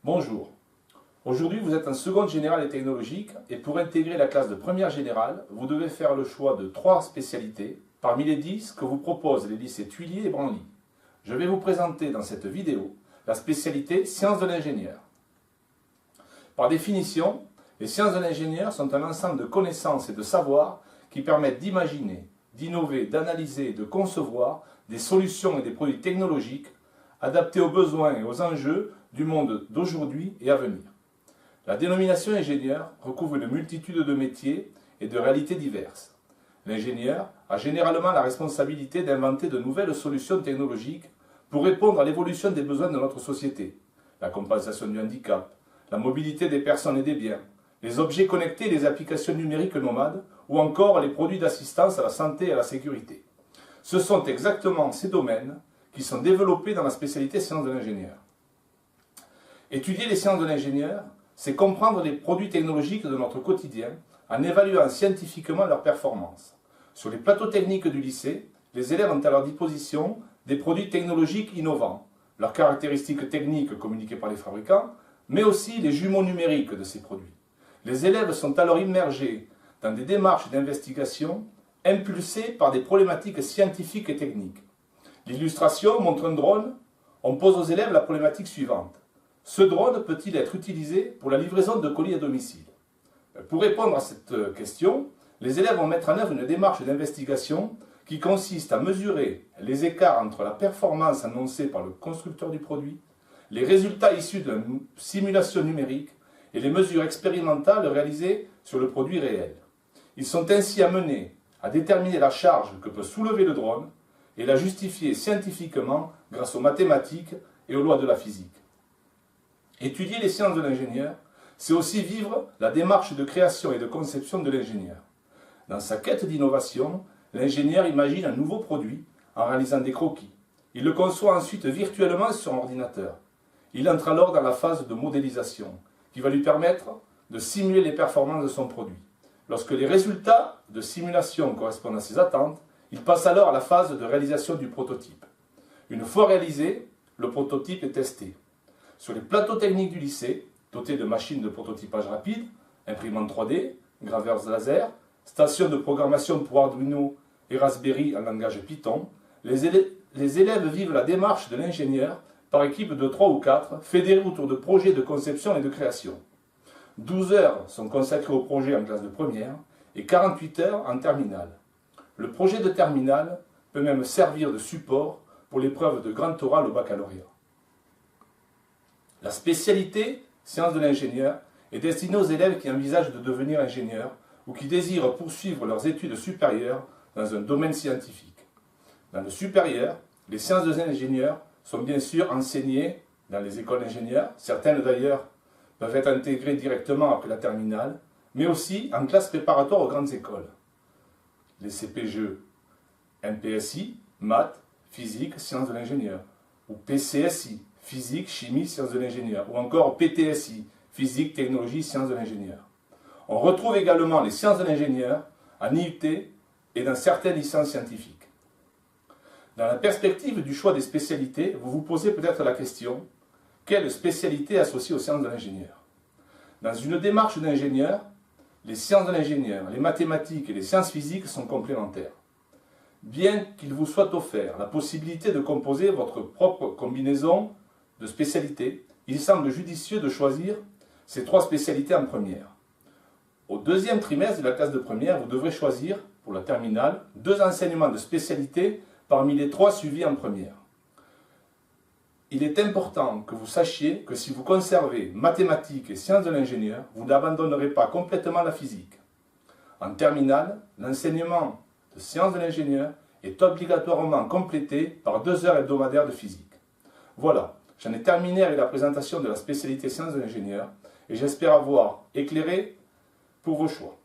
Bonjour. Aujourd'hui, vous êtes en seconde générale et technologique et pour intégrer la classe de première générale, vous devez faire le choix de 3 spécialités parmi les 10 que vous proposent les lycées Thuillier et Branly. Je vais vous présenter dans cette vidéo la spécialité sciences de l'ingénieur. Par définition, les sciences de l'ingénieur sont un ensemble de connaissances et de savoirs qui permettent d'imaginer, d'innover, d'analyser et de concevoir des solutions et des produits technologiques adaptés aux besoins et aux enjeux du monde d'aujourd'hui et à venir. La dénomination ingénieur recouvre une multitude de métiers et de réalités diverses. L'ingénieur a généralement la responsabilité d'inventer de nouvelles solutions technologiques pour répondre à l'évolution des besoins de notre société, la compensation du handicap, la mobilité des personnes et des biens, les objets connectés et les applications numériques nomades, ou encore les produits d'assistance à la santé et à la sécurité. Ce sont exactement ces domaines qui sont développés dans la spécialité sciences de l'ingénieur. Étudier les sciences de l'ingénieur, c'est comprendre les produits technologiques de notre quotidien en évaluant scientifiquement leurs performances. Sur les plateaux techniques du lycée, les élèves ont à leur disposition des produits technologiques innovants, leurs caractéristiques techniques communiquées par les fabricants, mais aussi les jumeaux numériques de ces produits. Les élèves sont alors immergés dans des démarches d'investigation impulsées par des problématiques scientifiques et techniques. L'illustration montre un drone. On pose aux élèves la problématique suivante. Ce drone peut-il être utilisé pour la livraison de colis à domicile? Pour répondre à cette question, les élèves vont mettre en œuvre une démarche d'investigation qui consiste à mesurer les écarts entre la performance annoncée par le constructeur du produit, les résultats issus de la simulation numérique et les mesures expérimentales réalisées sur le produit réel. Ils sont ainsi amenés à déterminer la charge que peut soulever le drone et la justifier scientifiquement grâce aux mathématiques et aux lois de la physique. Étudier les sciences de l'ingénieur, c'est aussi vivre la démarche de création et de conception de l'ingénieur. Dans sa quête d'innovation, l'ingénieur imagine un nouveau produit en réalisant des croquis. Il le conçoit ensuite virtuellement sur son ordinateur. Il entre alors dans la phase de modélisation, qui va lui permettre de simuler les performances de son produit. Lorsque les résultats de simulation correspondent à ses attentes, il passe alors à la phase de réalisation du prototype. Une fois réalisé, le prototype est testé. Sur les plateaux techniques du lycée, dotés de machines de prototypage rapide, imprimantes 3D, graveurs laser, stations de programmation pour Arduino et Raspberry en langage Python, les élèves vivent la démarche de l'ingénieur par équipe de 3 ou 4, fédérés autour de projets de conception et de création. 12 heures sont consacrées au projet en classe de première et 48 heures en terminale. Le projet de terminale peut même servir de support pour l'épreuve de grand oral au baccalauréat. La spécialité sciences de l'ingénieur est destinée aux élèves qui envisagent de devenir ingénieurs ou qui désirent poursuivre leurs études supérieures dans un domaine scientifique. Dans le supérieur, les sciences de l'ingénieur sont bien sûr enseignées dans les écoles d'ingénieurs, certaines d'ailleurs peuvent être intégrées directement après la terminale, mais aussi en classe préparatoire aux grandes écoles. Les CPGE, MPSI, maths, physique, sciences de l'ingénieur, ou PCSI, physique, chimie, sciences de l'ingénieur, ou encore PTSI, physique, technologie, sciences de l'ingénieur. On retrouve également les sciences de l'ingénieur en IUT et dans certaines licences scientifiques. Dans la perspective du choix des spécialités, vous vous posez peut-être la question, quelle spécialité associée aux sciences de l'ingénieur? Dans une démarche d'ingénieur, les sciences de l'ingénieur, les mathématiques et les sciences physiques sont complémentaires. Bien qu'il vous soit offert la possibilité de composer votre propre combinaison de spécialités, il semble judicieux de choisir ces 3 spécialités en première. Au deuxième trimestre de la classe de première, vous devrez choisir, pour la terminale, 2 enseignements de spécialité parmi les 3 suivis en première. Il est important que vous sachiez que si vous conservez mathématiques et sciences de l'ingénieur, vous n'abandonnerez pas complètement la physique. En terminale, l'enseignement de sciences de l'ingénieur est obligatoirement complété par 2 heures hebdomadaires de physique. Voilà, j'en ai terminé avec la présentation de la spécialité sciences de l'ingénieur et j'espère avoir éclairé pour vos choix.